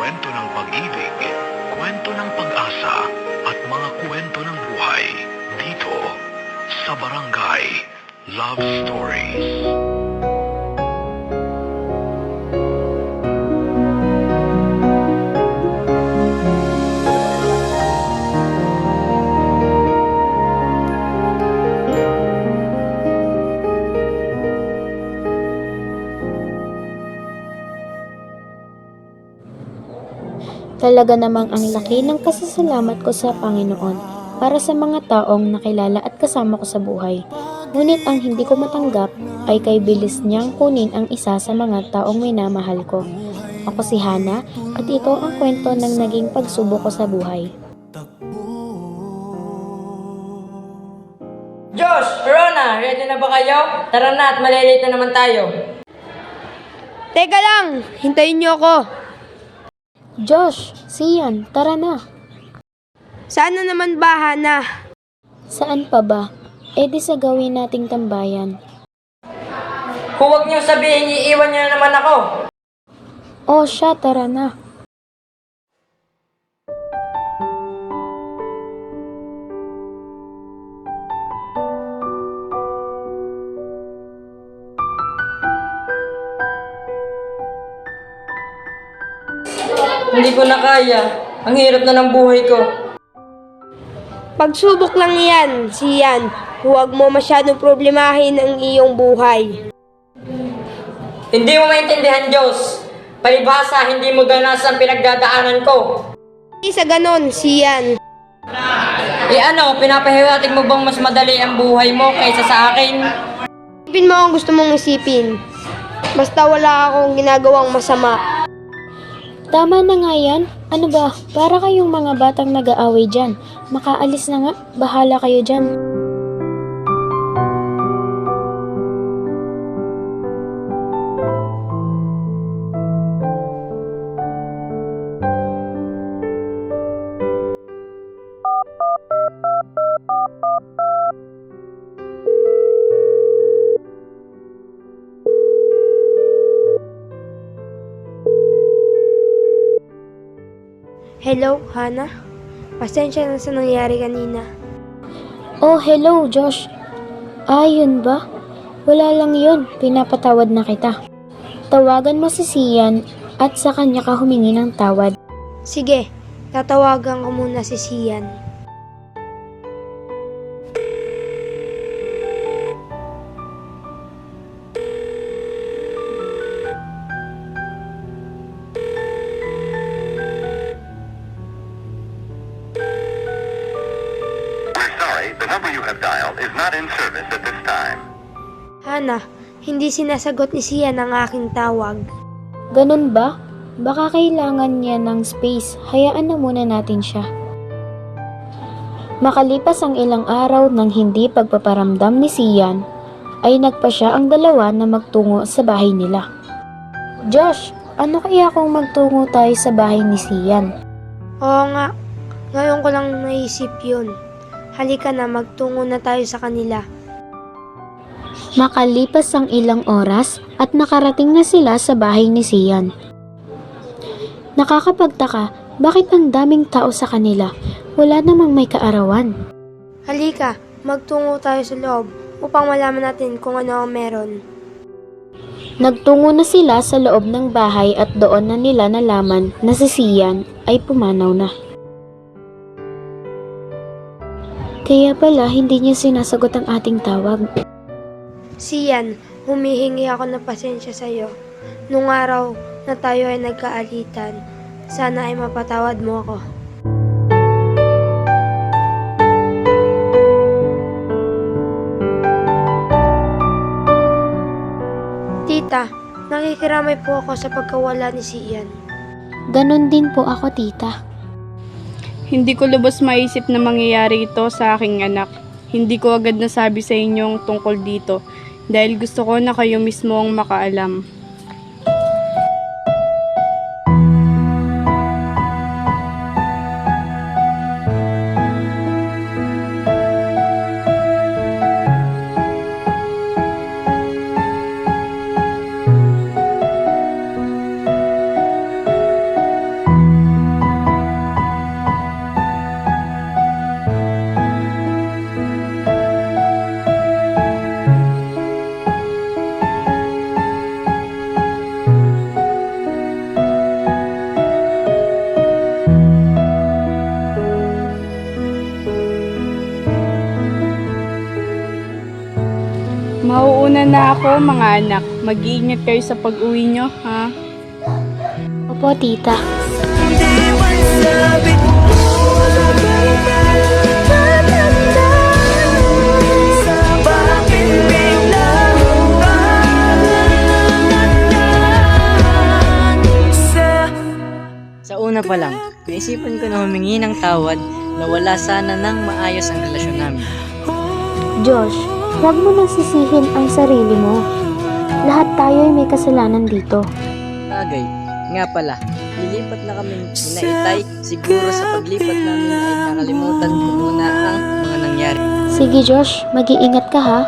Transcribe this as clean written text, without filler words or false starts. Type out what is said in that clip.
kwento ng pag-ibig, kwento ng pag-asa, at mga kwento ng buhay dito sa Barangay Love Stories. Talaga namang ang laki ng pasasalamat ko sa Panginoon para sa mga taong nakilala at kasama ko sa buhay. Ngunit ang hindi ko matanggap ay kay bilis niyang kunin ang isa sa mga taong minamahal ko. Ako si Hana at ito ang kwento ng naging pagsubok ko sa buhay. Josh, Rona, ready na ba kayo? Tara na at malilate na naman tayo. Teka lang, hintayin niyo ako. Josh, Sian, tara na. Sana naman ba, Hana? Saan pa ba? E di sa gawin nating tambayan. Huwag niyo sabihin iiwan niyo na naman ako. Oh siya, tara na. Hindi ko na kaya. Ang hirap na ng buhay ko. Pagsubok lang yan, Sian. Huwag mo masyadong problemahin ang iyong buhay. Hindi mo maintindihan, Diyos. Palibhasa, hindi mo danas ang pinagdadaanan ko. Hindi sa ganon, Sian. Pinapahiwatig mo bang mas madali ang buhay mo kaysa sa akin? Isipin mo ang gusto mong isipin. Basta wala akong ginagawang masama. Tama na nga yan. Ano ba? Para kayong mga batang nag-aaway dyan. Makaalis na nga. Bahala kayo dyan. Hello, Hana? Pasensya na sa nangyari kanina. Oh, hello, Josh. Yun ba? Wala lang yun. Pinapatawad na kita. Tawagan mo si Sian at sa kanya ka humingi ng tawad. Sige, tatawagan ko muna si Sian. The number you have dialed is not in service at this time. Hana, hindi sinasagot ni Sian ang aking tawag. Ganun ba? Baka kailangan niya ng space. Hayaan na muna natin siya. Makalipas ang ilang araw ng hindi pagpaparamdam ni Sian, ay nagpa siya ang dalawa na magtungo sa bahay nila. Josh, ano kaya kung magtungo tayo sa bahay ni Sian? Oo nga, ngayon ko lang naisip yun. Halika na, magtungo na tayo sa kanila. Makalipas ang ilang oras at nakarating na sila sa bahay ni Sian. Nakakapagtaka, bakit ang daming tao sa kanila? Wala namang may kaarawan. Halika, magtungo tayo sa loob upang malaman natin kung ano ang meron. Nagtungo na sila sa loob ng bahay at doon na nila nalaman na si Sian ay pumanaw na. Kaya pala hindi niya sinasagot ang ating tawag. Sian, humihingi ako ng pasensya sa iyo. Nung araw na tayo ay nagkaalitan, sana ay mapatawad mo ako. Tita, nakikiramay po ako sa pagkawala ni Sian. Ganon din po ako, tita. Hindi ko lubos maisip na mangyayari ito sa aking anak. Hindi ko agad nasabi sa inyong tungkol dito dahil gusto ko na kayo mismo ang makaalam. na ako, mga anak. Mag-iingat kayo sa pag-uwi nyo, ha? Opo, tita. Sa una pa lang, naisipan ko na humingi ng tawad na wala sana nang maayos ang relasyon namin. Josh, huwag mo nang sisihin ang sarili mo. Lahat tayo ay may kasalanan dito. Bagay, nga pala, lilipat na kami ni Itay. Siguro sa paglipat namin ay nakalimutan ko muna ang mga nangyari. Sige Josh, mag-iingat ka ha.